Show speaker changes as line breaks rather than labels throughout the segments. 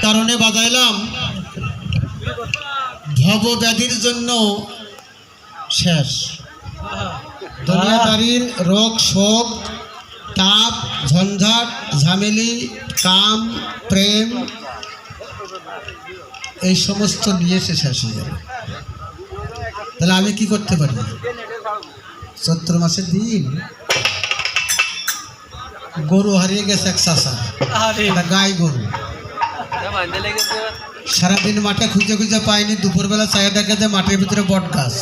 কারণে বাজাইলাম, ভবব্যাধির জন্য শেষ। দুনিয়াদারির রোগ শোক তাপ ঝঞ্ঝাট ঝামেলি কাম প্রেম এই সমস্ত নিয়ে সে শেষ হয়ে যাবে। তাহলে আমি কি করতে পারি? চৈত্র মাসের দিন গরু হারিয়ে গেছে এক চাষা, গাই গরু। সারাদিন মাঠে খুঁজে খুঁজে পায়নি, দুপুরবেলা চায়ে দেখে যে মাঠের ভিতরে বট গাছ।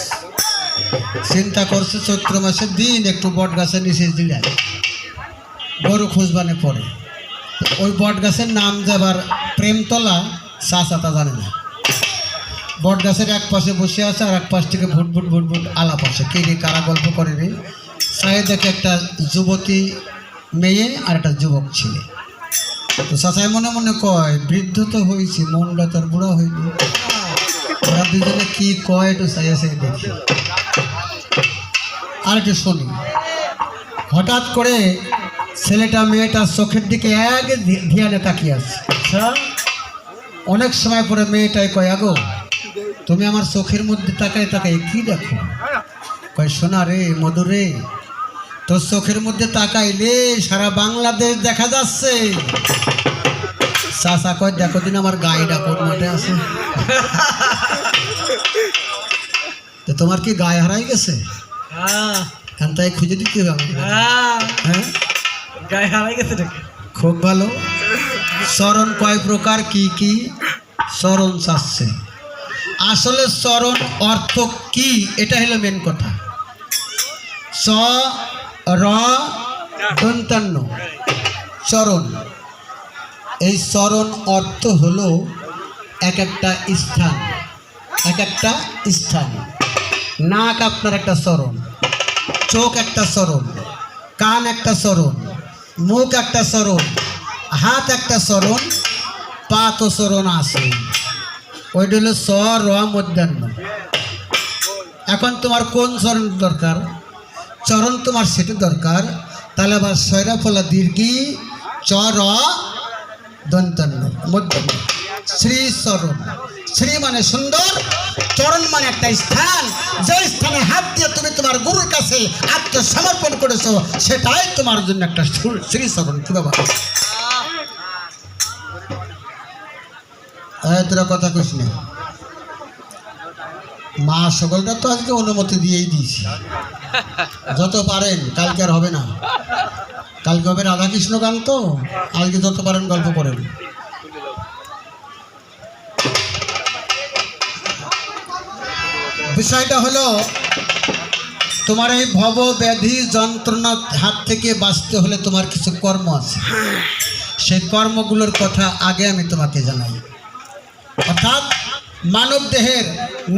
চিন্তা করছে চৈত্র মাসের দিন একটু বট গাছের নিচে দিলে গরু খুঁজবানে পড়ে। ওই বট গাছের নাম যাবার প্রেমতলা, চাষা তা জানে না। বট গাছের এক পাশে বসে আছে আর এক পাশ থেকে ভুটভুট ভুটভুট আলাপ আছে, কে রে কারা গল্প করে রে। চায়ে দেখে একটা যুবতী মেয়ে আর একটা যুবক ছেলে। তো চাচাই মনে মনে কয়, বৃদ্ধ তো হয়েছি, মনটা তোর বুড়া হইনি। ওরা দুজনে কি কয় একটু চাইয়া চাই দেখি আর একটু শুনি। হঠাৎ করে ছেলেটা মেয়েটার চোখের দিকে এক ধ্যানে তাকিয়ে আছে। অনেক সময় পরে মেয়েটাই কয়, আগো তুমি আমার চোখের মধ্যে তাকাই তাকাই কি দেখো? কয়, শোনা রে মধু রে, তোর চোখের মধ্যে তাকাইলে সারা বাংলাদেশ দেখা যাচ্ছে। চাচা কয়, দেখো দিন আমার গায়েটা কোন মাঠে আছে। তো তোমার কি গায়ে হারাই গেছে? কারণ তাই খুঁজে দিতে হবে। হ্যাঁ, গায়ে হারাই গেছে। খুব ভালো। চরণ কয় প্রকার, কি কি চরণ চাচ্ছে? আসলে চরণ অর্থ কি, এটা হলো মেন কথা। চ র দন্তান্ন চরণ। এই চরণ অর্থ হলো এক একটা স্থান, এক একটা স্থান। নাক আপনার একটা চরণ, চোখ একটা চরণ, কান একটা চরণ, মুখ একটা চরণ, হাত একটা চরণ, পা তো চরণ আছে। ওইটা হলো চ র মধ্যাহ্ন। এখন তোমার কোন চরণ দরকার? চরণ তোমার সেটা দরকার। তাহলে আবার সয়রা ফলা দীর্ঘি চ র দন্তান্ন মধ্যাহ্ন। শ্রী চরণ। শ্রী মানে সুন্দর, চরণ মানে একটা স্থান। যে স্থানে হাত দিয়ে তুমি তোমার গুরুর কাছে আত্মসমর্পণ করেছো, সেটাই তোমার জন্য একটা শ্রী চরণ। কি বাবা, তোরা কথা কইস না। মা সকলটা তো আজকে অনুমতি দিয়েই দিয়েছি, যত পারেন। কালকে আর হবে না, কালকে হবে রাধাকৃষ্ণ গান, তো আজকে যত পারেন গল্প করেন। বিষয়টা হলো, তোমার এই ভব ব্যাধি যন্ত্রণার হাত থেকে বাঁচতে হলে তোমার কিছু কর্ম আছে। সেই কর্মগুলোর কথা আগে আমি তোমাকে জানাই। অর্থাৎ মানব দেহের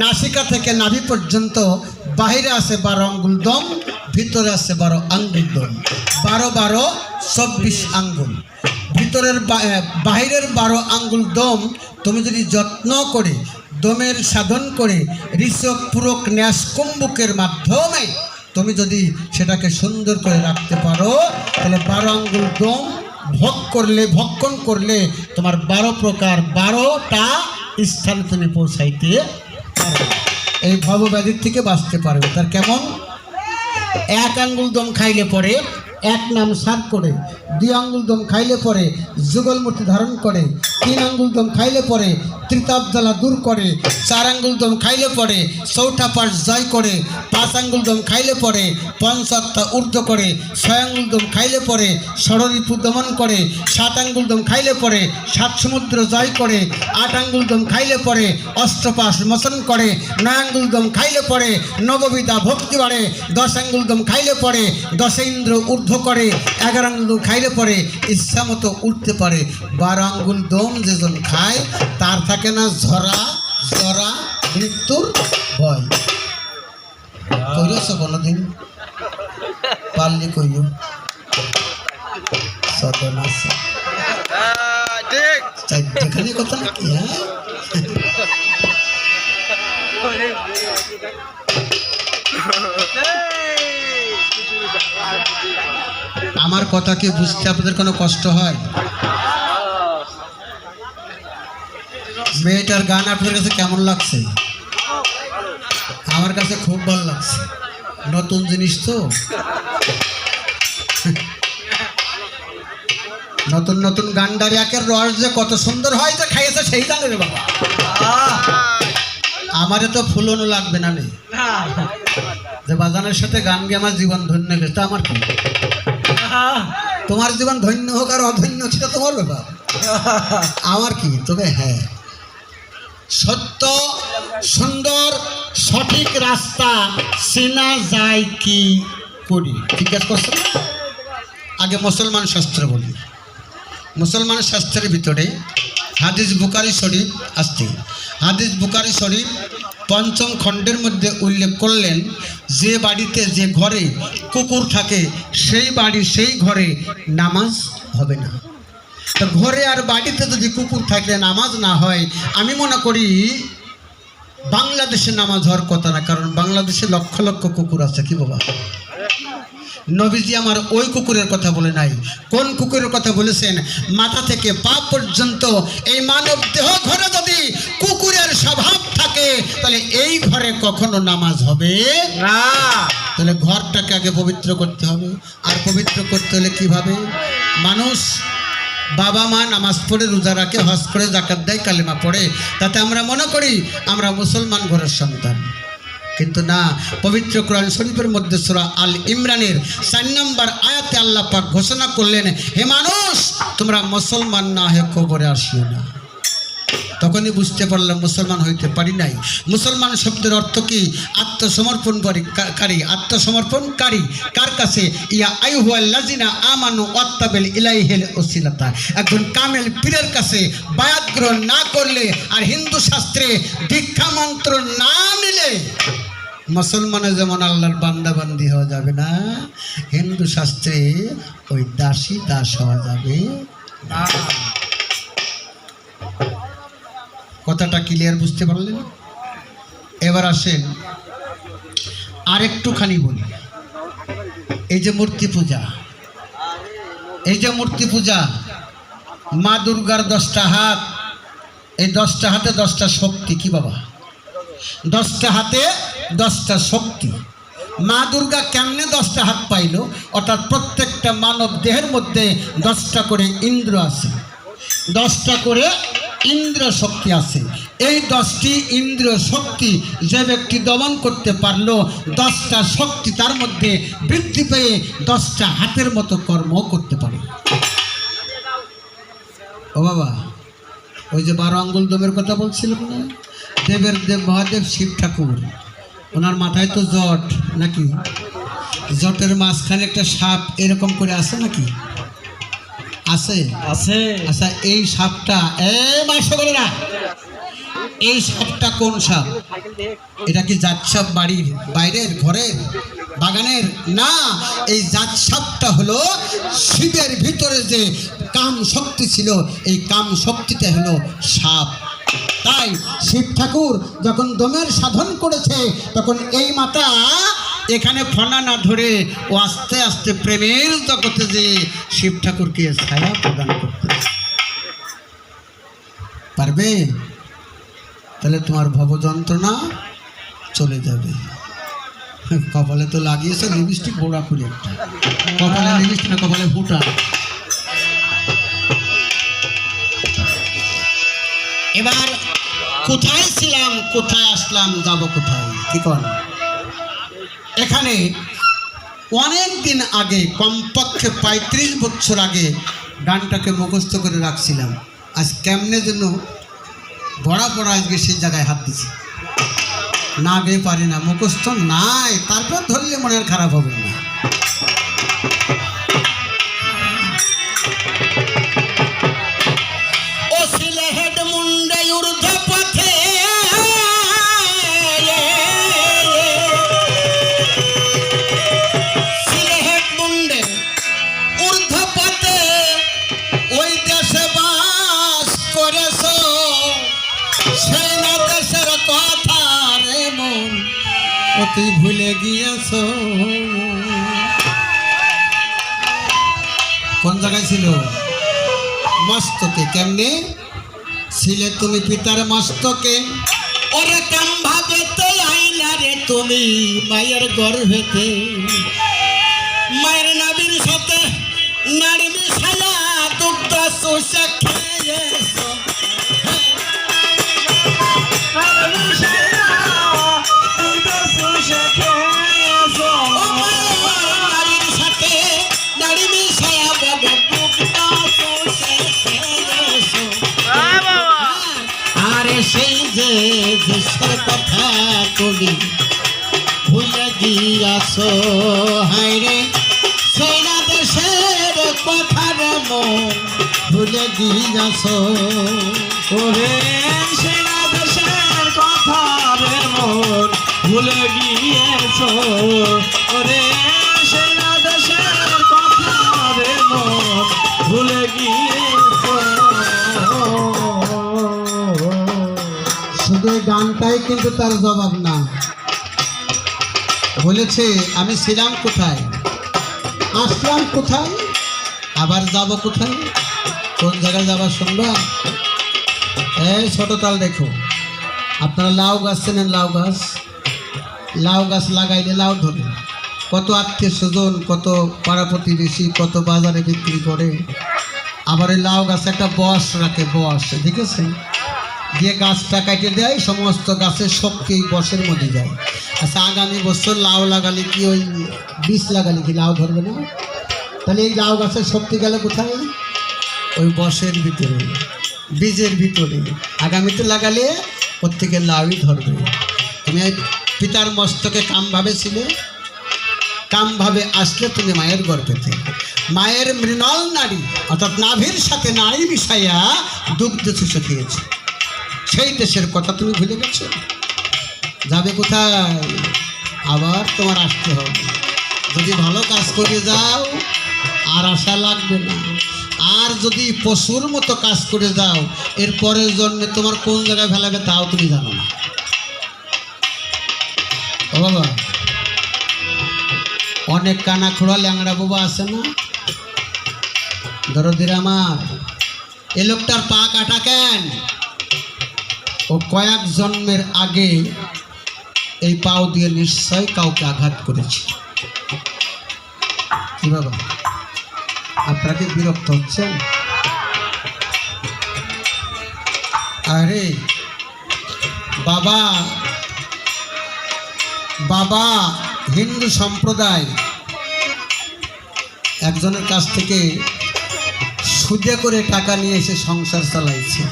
নাসিকা থেকে নাভি পর্যন্ত বাহিরে আছে 12 আঙ্গুল দম, ভিতরে আছে 12 আঙ্গুল দম। 12 12 24 আঙ্গুল। ভিতরের বাহিরের 12 আঙ্গুল দম তুমি যদি যত্ন করে দমের সাধন করে ঋষভ পুরক ন্যাস কুম্ভকের মাধ্যমে তুমি যদি সেটাকে সুন্দর করে রাখতে পারো, তাহলে 12 আঙ্গুল দম ভক্ষণ করলে তোমার 12 প্রকার 12টা স্থানে তুমি পৌঁছাইতে পারবে। এই ভবব্যাধির থেকে বাঁচতে পারবে। তার কেমন? 1 আঙ্গুল দম খাইলে পরে এক নাম সার করে, 2 আঙ্গুল দম খাইলে পরে যুগল মূর্তি ধারণ করে, 3 আঙ্গুল দম খাইলে পরে ত্রিতাপ জ্বালা দূর করে, 4 আঙ্গুল দম খাইলে পরে চৌঠা পাশ জয় করে, 5 আঙ্গুল দম খাইলে পরে পঞ্চাত্মা ঊর্ধ্ব করে, 6 আঙ্গুল দম খাইলে পরে ষড়রিপু দমন করে, 7 আঙ্গুল দম খাইলে পরে 7 সমুদ্র জয় করে, 8 আঙ্গুল দম খাইলে পরে অষ্টপাশ মোচন করে, 9 আঙ্গুল দম খাইলে পরে নববিধা ভক্তি বাড়ে, 10 আঙ্গুল দম খাইলে পরে 10 ইন্দ্র ঊর্ধ্ব করে, 11 আঙ্গুল দম খাইলে পরে ইচ্ছা মতো উঠতে পারে। 12 আঙ্গুল দম যেজন খায় তার থাকে না ঝরা জরা মৃত্যুর ভয়। কইরেছ কোনদিন? পারলি কইও সদন আছে চারখানি কথা নাকি? হ্যাঁ, আমার কথা কি বুঝতে আপনাদের কোনো কষ্ট হয়? মেয়েটার গান আপনার কাছে কেমন লাগছে? আমার কাছে খুব ভালো লাগছে, নতুন জিনিস তো। নতুন নতুন গান্ডার একের রস যে কত সুন্দর হয়, যে খাইয়েছে সেই জানে রে বাবা। আমারে তো ফুলনো লাগবে না রে, যে বাজানের সাথে গান গিয়ে আমার জীবন ধন্য গেছে। আমার কি, তোমার জীবন ধন্য হোক আর অধন্য সেটা তোমার ব্যাপার, আমার কি। তবে হ্যাঁ, সত্য সুন্দর সঠিক রাস্তা চেনা যায় কি করি, জিজ্ঞাসা করছেন। আগে মুসলমান শাস্ত্র বলি। মুসলমান শাস্ত্রের ভিতরে হাদিস বুখারী শরীফ আসছে। হাদিস বুখারী শরীফ পঞ্চম খণ্ডের মধ্যে উল্লেখ করলেন, যে বাড়িতে যে ঘরে কুকুর থাকে সেই বাড়ি সেই ঘরে নামাজ হবে না। তো ঘরে আর বাড়িতে যদি কুকুর থাকলে নামাজ না হয়, আমি মনে করি বাংলাদেশে নামাজ হওয়ার কথা না, কারণ বাংলাদেশে লক্ষ লক্ষ কুকুর আছে। কি বাবা, নবীজি আমার ওই কুকুরের কথা বলে নাই। কোন কুকুরের কথা বলেছেন? মাথা থেকে পা পর্যন্ত এই মানব দেহ ঘরে যদি কুকুরের স্বভাব থাকে, তাহলে এই ঘরে কখনো নামাজ হবে না। তাহলে ঘরটাকে আগে পবিত্র করতে হবে। আর পবিত্র করতে হলে কিভাবে? মানুষ বাবা মা নামাজ পড়ে, রোজা রাখে, হজ করে, যাকাত দেয়, কালেমা পড়ে, তাতে আমরা মনে করি আমরা মুসলমান ঘরের সন্তান। কিন্তু না, পবিত্র কোরআন শরীফের মধ্যে সূরা আল ইমরানের 4 নম্বর আয়াতে আল্লাহ পাক ঘোষণা করলেন, হে মানুষ, তোমরা মুসলমান না হয়ে কবরে আসিও না। তখনই বুঝতে পারলাম মুসলমান হইতে পারি নাই। মুসলমান শব্দের অর্থ কি? আত্মসমর্পণকারী। আত্মসমর্পণকারী কার কাছে? ইয়া আইয়ুহাল্লাযিনা আমানু ওয়াত্তাবিল ইলাইহিল ওসিলাতা। একজন কামেল পীরের কাছে বায়াত গ্রহণ না করলে আর হিন্দু শাস্ত্রে দীক্ষা মন্ত্র না নিলে মুসলমানে যেমন আল্লাহর বান্দা বান্দি হওয়া যাবে না, হিন্দু শাস্ত্রে ওই দাসী দাস হওয়া যাবে না। কথাটা ক্লিয়ার বুঝতে পারলেন? এবার আসেন আরেকটুখানি বলি। এই যে মূর্তি পূজা, এই যে মূর্তি পূজা, মা দুর্গার 10টা হাত, এই 10টা হাতে 10টা শক্তি। কি বাবা, 10টা হাতে 10টা শক্তি। মা দুর্গা কেমনে 10টা হাত পাইল? অর্থাৎ প্রত্যেকটা মানব দেহের মধ্যে 10টা করে ইন্দ্র আছে, 10টা করে ইন্দ্র শক্তি আছে। এই 10টি ইন্দ্র শক্তি যে ব্যক্তি দমন করতে পারলো, 10টা শক্তি তার মধ্যে বৃদ্ধি পেয়ে 10টা হাতের মতো কর্ম করতে পারে। ও বাবা, ওই যে 12 আঙ্গুল দমের কথা বলছিলাম না, দেবের দেব মহাদেব শিব ঠাকুর, ওনার মাথায় তো জট নাকি? জটের মাঝখানে একটা সাপ এরকম করে আছে নাকি? আছে আছে। আচ্ছা, এই সাপটা এই সাপটা কোন সাপ? এটা কি জাত সাপ? বাড়ির বাইরের, ঘরের, বাগানের? না, এই জাত সাপটা হলো শিবের ভিতরে যে কাম শক্তি ছিল, এই কাম শক্তিটা হলো সাপ। তাই শিব ঠাকুর যখন দমের সাধন করেছে, তখন এই মাতা এখানে ফনা না ধরে ও আস্তে আস্তে প্রেমের জগতে যে শিব ঠাকুরকে ছায়া প্রদান করতে পারবে, তাহলে তোমার ভব যন্ত্রণা চলে যাবে। কপালে তো লাগিয়েছে লিপস্টিক বোড়া করে একটা, কপালে লিপস্টিক না, কপালে ফুটা। এবার কোথায় ছিলাম, কোথায় আসলাম, যাব কোথায়? কি করেন? এখানে অনেক দিন আগে, কমপক্ষে 35 বছর আগে গানটাকে মুখস্থ করে রাখছিলাম। আজ কেমনে যেন বড়া পড়া আজকে সেই জায়গায় হাত দিছি, না গিয়ে পারি না, মুখস্থ নাই। তারপর ধরলে মনের খারাপ হবে না। তুই ভুলে গিয়েছ কোন জায়গায় ছিল? মস্তকে। কেমনে? ছিলে তুমি পিতার মস্তকে, ওরে কেম ভাবেতে আইলা রে তুমি মায়ের গর্ভেতে, মায়ের নাবির সাথে নাড়ি মিশায়া দুগ্ধ চুষে খেয়েছো, নারীর সাথে নাড়ি মিশায়া দুগ্ধ চুষে খেয়েছো। আরে সেই যে দেশের কথা তুমি ভুলে গিয়াছো, হায় রে সেই না দেশের কথা রে মন ভুলে গিয়াছো,
ওরে সেনা দেশের কথা রে মন ভুলে গিয়েছো, ওরে সেনা দেশের কথা রে মন ভুলে গিয়েছো।
শুধু এই গানটাই কিন্তু তার জবাব না। বলেছে আমি ছিলাম কোথায়, আসলাম কোথায়, আবার যাব কোথায়, কোন জায়গায় যাবার শুনবা। এই ছোট তাল দেখো, আপনারা লাউ গাছ চেনেন, লাউ গাছ, লাউ গাছ লাগাইলে লাউ ধরে, কত আত্মীয় স্বজন, কত পাড়া প্রতিবেশী, কত বাজারে বিক্রি করে। আবার এই লাউ গাছে একটা বস রাখে, বস দেখেছেন, দিয়ে গাছটা কাটে দেয়, সমস্ত গাছের শক্তি বসের মধ্যে যায়। আচ্ছা আগামী বছর লাউ লাগালে কি ওই বীজ লাগালে কি লাউ ধরবে না? তাহলে এই লাউ গাছের শক্তি গেল কোথায়? ওই বসের ভিতরে, বীজের ভিতরে। আগামীতে লাগালে ওর থেকে লাউই ধরবে। তুমি এই পিতার মস্তকে কামভাবে ছিলে, কামভাবে আসলে তুমি মায়ের গর্ভেতে, মায়ের মৃণাল নারী অর্থাৎ নাভির সাথে নারী মিশাইয়া দুগ্ধ চুষে খেয়েছে। সেই দেশের কথা তুমি ভুলে গেছো, যাবে কোথায়? আবার তোমার আসতে হবে। যদি ভালো কাজ করে যাও আর আশা লাগবে না, আর যদি পশুর মতো কাজ করে যাও এর পরের জন্মে তোমার কোন জায়গায় ফেলাবে তাও তুমি জানো না। ও বাবা, অনেক কানা খোড়া ল্যাংড়া বাবা আছে না, দরদির আমার, এ লোকটার পা কাটা কেন? ও কয়েক জন্মের আগে এই পাও দিয়ে নিশ্চয় কাউকে আঘাত করেছে। কি বাবা, আপনারা কি বিরক্ত হচ্ছেন? আরে বাবা, বাবা হিন্দু সম্প্রদায় একজনের কাছ থেকে সুদে করে টাকা নিয়ে এসে সংসার চালাইছে।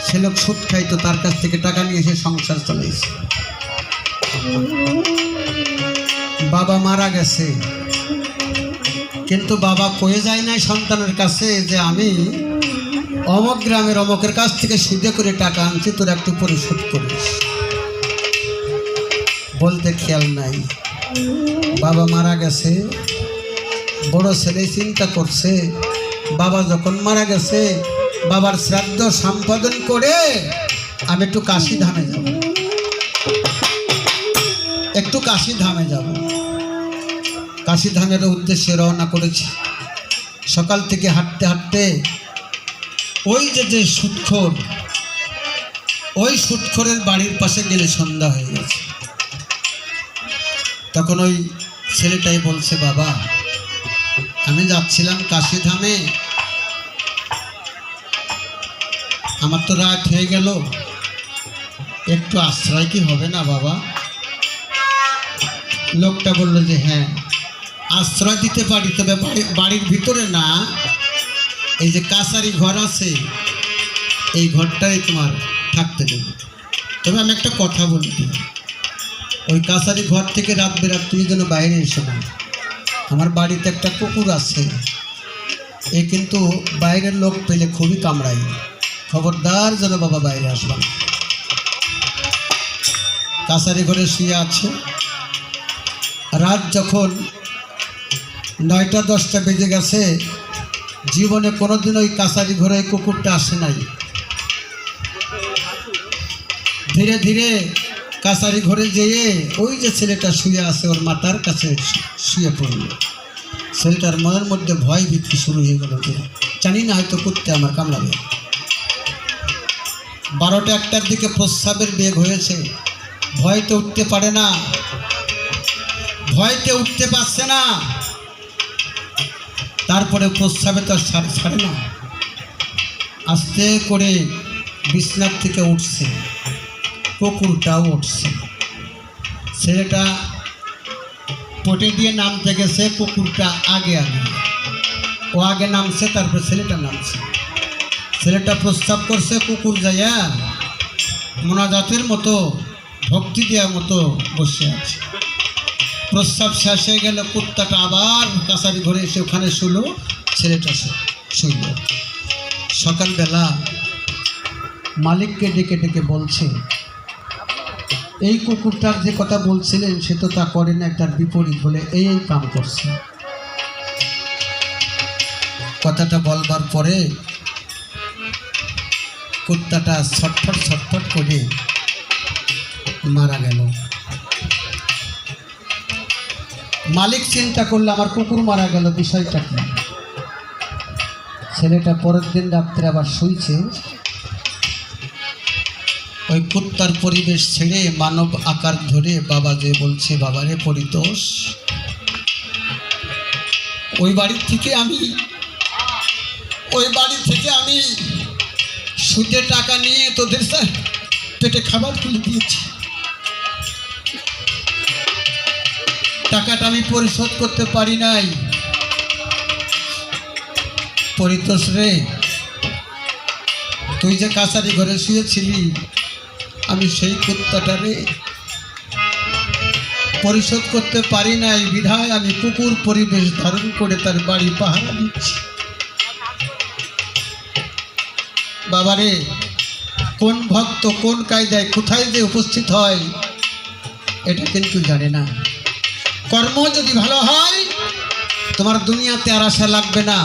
সে লোক সুদ খাইতো, তার কাছ থেকে টাকা নিয়ে এসে সংসার চালাইছে। বাবা মারা গেছে, কিন্তু বাবা কয়ে যায় নাই সন্তানের কাছে যে আমি অমক গ্রামের অমকের কাছ থেকে সুদে করে টাকা আনছি, তোর একটু পরিশোধ করিস। বলতে খেয়াল নাই। বাবা মারা গেছে, বড় ছেলে চিন্তা করছে বাবা যখন মারা গেছে বাবার শ্রাদ্ধ সম্পাদন করে আমি একটু কাশী ধামে যাব, একটু কাশী ধামে যাব। কাশী ধামের উদ্দেশ্যে রওনা করেছি। সকাল থেকে হাঁটতে হাঁটতে ওই যে সুদখোর, ওই সুদখোরের বাড়ির পাশে গেলে সন্ধ্যা হয়ে গেছে। তখন ওই ছেলেটাই বলছে, বাবা আমি যাচ্ছিলাম কাশী ধামে, আমার তো রাত হয়ে গেল, একটু আশ্রয় কি হবে না বাবা? লোকটা বলল যে হ্যাঁ আশ্রয় দিতে পারি, তবে বাড়ির ভিতরে না, এই যে কাছারি ঘর আছে এই ঘরটাই তোমার থাকতে দেবে। তবে আমি একটা কথা বলতে, ওই কাছারি ঘর থেকে রাত বেরাত তুমি যেন বাইরে এসো না। আমার বাড়িতে একটা কুকুর আছে, এ কিন্তু বাইরের লোক পেলে খুবই কামড়াই, খবরদার যেন বাবা বাইরে আসবা। কাছারি ঘরে শুয়ে আছে। রাত যখন 9টা 10টা বেজে গেছে, জীবনে কোনোদিন ওই কাছারি ঘরে ওই কুকুরটা আসে নাই। ধীরে ধীরে কাছারি ঘরে যেয়ে ওই যে ছেলেটা শুয়ে আছে ওর মাথার কাছে শুয়ে পড়ল। ছেলেটার মনের মধ্যে ভয় ভীতি শুরু হয়ে গেল যে জানি না হয়তো কুত্তে আমার কামড়াবে। 12টা 1টার দিকে প্রস্রাবের বেগ হয়েছে, ভয়তে উঠতে পারে না, ভয়তে উঠতে পারছে না। তারপরে প্রস্রাবে তো ছাড়ে না, আস্তে করে বিছনার থেকে উঠছে, কুকুরটাও উঠছে। ছেলেটা পটে দিয়ে নামতে গেছে, কুকুরটা আগে ও আগে নামছে, তারপর ছেলেটা নামছে। ছেলেটা প্রস্তাব করছে, কুকুর যাইয়া মোনাজাতের মতো ভক্তি দেওয়ার মতো বসে আছে। প্রস্তাব শেষ হয়ে গেল, কুত্তাটা আবার কাছারি ঘরে এসে ওখানে শুলো, ছেলেটা শুইল। সকালবেলা মালিককে ডেকে ডেকে বলছে, এই কুকুরটার যে কথা বলছিলেন সে তো তা করে না, তার বিপরীত বলে এই কাম করছে। কথাটা বলবার পরে কুত্তাটা ছটফট করে মারা গেল। মালিক চিন্তা করলো, আমার কুকুর মারা গেল, বিষয়টা কি? ছেলেটা পরের দিন রাত্রে আবার শুইছে, ওই কুত্তার পরিবেশ ছেড়ে মানব আকার ধরে বাবা যে বলছে, বাবারে পরিতোষ, ওই বাড়ি থেকে আমি সুদে টাকা নিয়ে তোদের পেটে খাবার তুলে দিয়েছি, টাকাটা আমি পরিশোধ করতে পারি নাই। পরিতোষ রে, তুই যে কাছারি ঘরে শুয়েছিলি, আমি সেই কুত্তাটারে পরিশোধ করতে পারি নাই, বিধায় আমি কুকুর পরিবেশ ধারণ করে তার বাড়ি পাহারা দিচ্ছি। বাবারে, কোন ভক্ত কোন কায়দায় কোথায় যে উপস্থিত হয় এটা কিন্তু জানে না। কর্ম যদি ভালো হয় তোমার দুনিয়াতে আর আশা লাগবে না,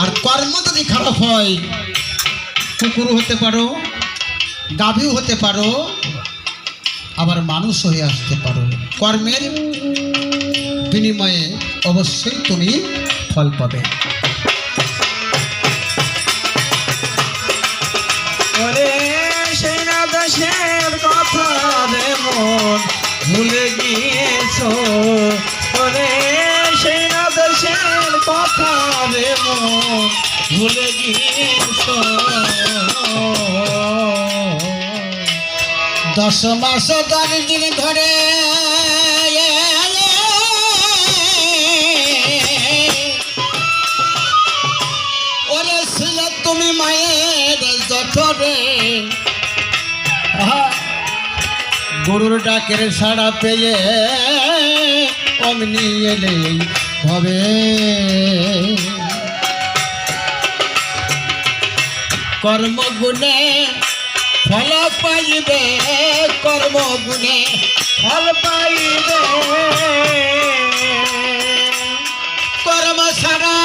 আর কর্ম যদি খারাপ হয়, কুকুর হতে পারো, গাভীও হতে পারো, আবার মানুষ হয়ে আসতে পারো। কর্মের বিনিময়ে অবশ্যই তুমি ফল পাবে।
ওরে সেই না দেশের কথা রে মন ভুলে গিয়েছো, ওরে সেই না দেশের কথা রে মন ভুলে গিয়েছো।
10 মাস 10 দিন ধরে ওরে ছিলে তুমি মায়ের জঠরে, গরুর ডাকের সাড়া পেয়ে অমনি এলে হবে। কর্মগুণে ফল পাইবে, কর্মগুণে
ফল পাইবে,
কর্ম ছাড়া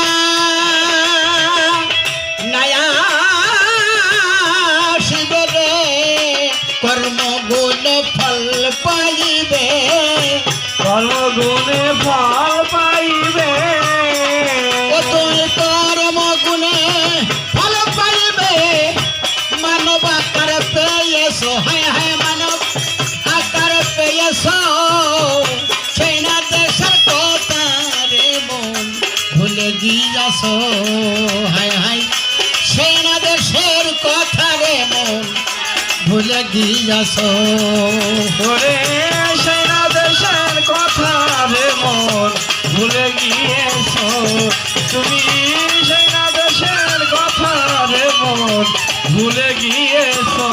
নয়া শিবরে, কর্মগুণ ফল পাইবে,
কর্মগুণে ফল পাইবে।
ও তুই কর্মগুণে ফল পাইবে, মানব আকার পেয়েছো, হায় হায় মানব আকার পেয়েছো, সেই না দেশের কথা রে মন ভুলে গিয়েছো, হায় হায় সেই না দেশের কথা রে মন ভুলে গিয়েছো।
ওরে সেই না দেশের কথা রে মন ভুলে গিয়েছো, তুমি সেই না দেশের কথা রে মন ভুলে গিয়েছো।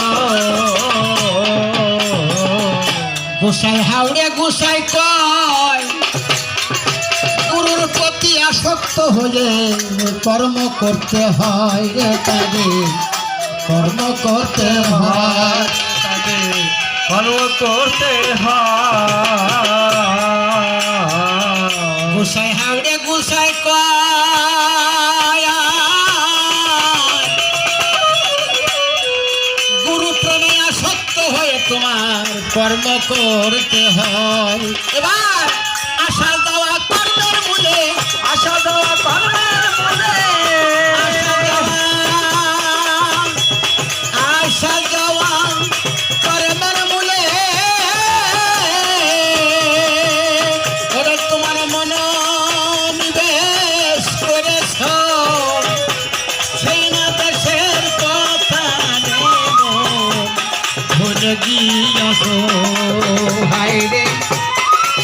গোসাই হাওড়ে গোসাই কয়, গুরুর প্রতি আসক্ত হয়ে কর্ম করতে হয় রে তাদের, কর্ম করতে হয়,
কর্ম করতে হয়।
গোসাই হাওড়ে গোসাই কয়, গুরু প্রেমে আসক্ত হয়ে তোমার কর্ম করতে হয়। এবার আশা দেওয়া কর্মের মূলে,
আশা দেওয়া কর্মের মূলে,
আশা দেওয়া ভুলে গিয়াছো
হায় রে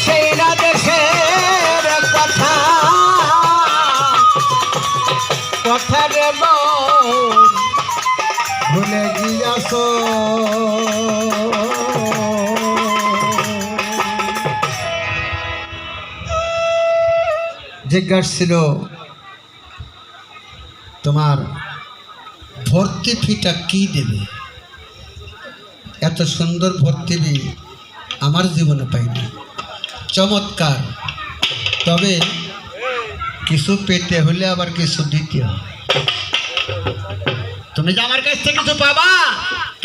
সেই না দেশের কথা কথা রে মন
ভুলে গিয়াছো জিজ্ঞাসা ছিল তোমার ভর্তি ফিটা কি দেবে? এত সুন্দর ভর্তি ফি আমার জীবনে পাইনি। চমৎকার, তবে কিছু পেতে হলে আবার কিছু দিতে হয়। তুমি যে আমার কাছ থেকে কিছু পাবা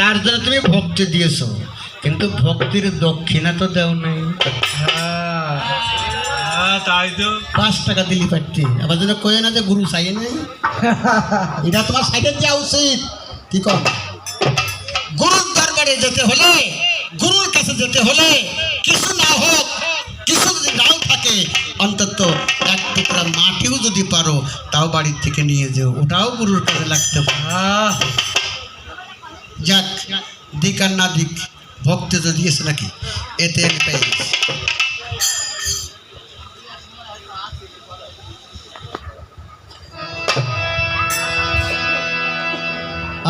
তার জন্য তুমি ভক্তি দিয়েছো, কিন্তু ভক্তির দক্ষিণা তো দেও নাই।
তাই তো
5 টাকা দিলি পারতি, আবার যেন কয়ে না যে গুরু চাই নাই। এটা তোমার সাইডে দেওয়া উচিত। কি কর, গুরুর দরবারে যেতে হলে, গুরুর কাছে যেতে হলে কিছু না হোক, কিছু যদি নাও থাকে, অন্তত 1 টুকরা মাটিও যদি পারো তাও বাড়ির থেকে নিয়ে যেও, ওটাও গুরুর কাছে লাগতে পারে। যাক, দিক আর না দিক, ভক্তি তো দিয়েছে নাকি, এতে আমি পেয়ে গেছি।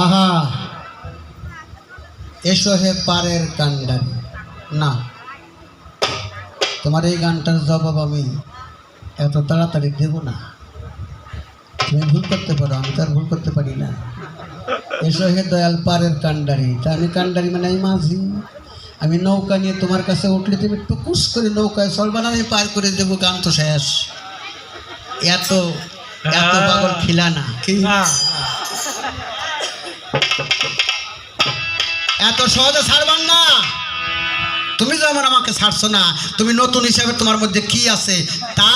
আহা, এসো হে পারের কান্ডারি। না, তোমার এই গানটার জবাব আমি এত তাড়াতাড়ি দেব না। তুমি ভুল করতে পারো, আমি তো আর ভুল করতে পারি না। এসো হে দয়াল পারের কান্ডারি। তা আমি কান্ডারি মানে আমি মাঝি। আমি নৌকা নিয়ে তোমার কাছে উঠলে তুমি টুকুস করে নৌকায় চলবা না, আমি পার করে দেবো, গান তো শেষ। এত এত পাগল খিলা না কি? এত সহজে ছাড়বার না। তুমি যেমন আমাকে ছাড়ছো না, তুমি নতুন হিসাবে তোমার মধ্যে কি আছে তা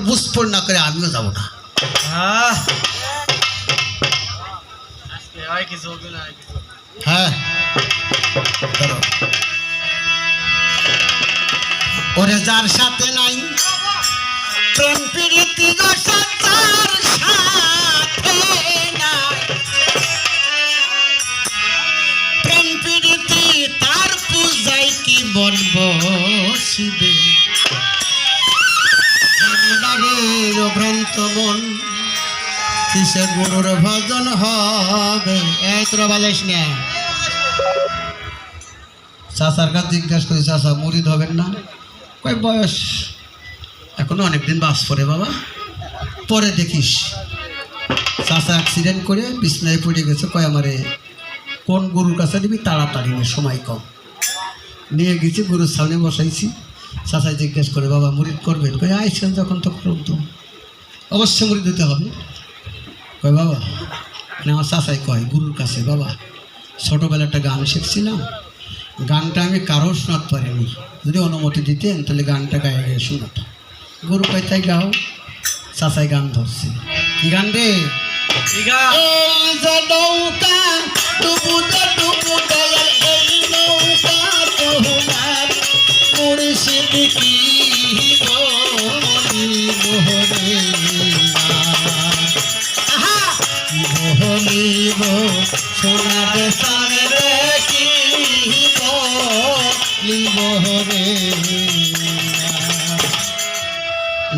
বুঝপড় না করে আমিও যাব না। হ্যাঁ, ওরে যার সাথে নাই প্রেম প্রীতি, যার সাথে নাই প্রেম প্রীতি, তার পূজায় কি বলব শিবে। ভ্রান্ত মন কিসে গুরুর ভজন হবে। এই তোরা বাজাইস না। চাচার কাছে জিজ্ঞাসা করি, চাচা মুরিদ হবেন না? কয় বয়স এখনো অনেকদিন বাস পরে বাবা, পরে দেখিস। চাচা অ্যাক্সিডেন্ট করে বিছনায় পড়ে গেছে। কয় আমারে কোন গুরুর কাছে নিবি? তাড়াতাড়ি নিয়ে, সময় কম। নিয়ে গেছি, গুরুর সামনে বসাইছি। চাচাই জিজ্ঞেস করে, বাবা মুরিদ করবেন? কই আইসেন যখন তো করুন, তো অবশ্যই মুরিদ দিতে হবে। কয় বাবা, মানে আমার চাচাই কয় গুরুর কাছে, বাবা ছোটোবেলা একটা গান শিখছিলাম, গানটা আমি কারোর শোনাতে পারিনি, যদি অনুমতি দিতেন তাহলে গানটা গায়ে গিয়ে শোনাতাম। গুরু কয় তাই গাও। চাচাই গান ধরছে। কি গান রে? নৌকা ডুবুতে ডুবুতে এই নৌকা তোমার মুর্শিদ কি বলিব সোনার সামনে কি বলিব রে।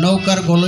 নৌকার গোল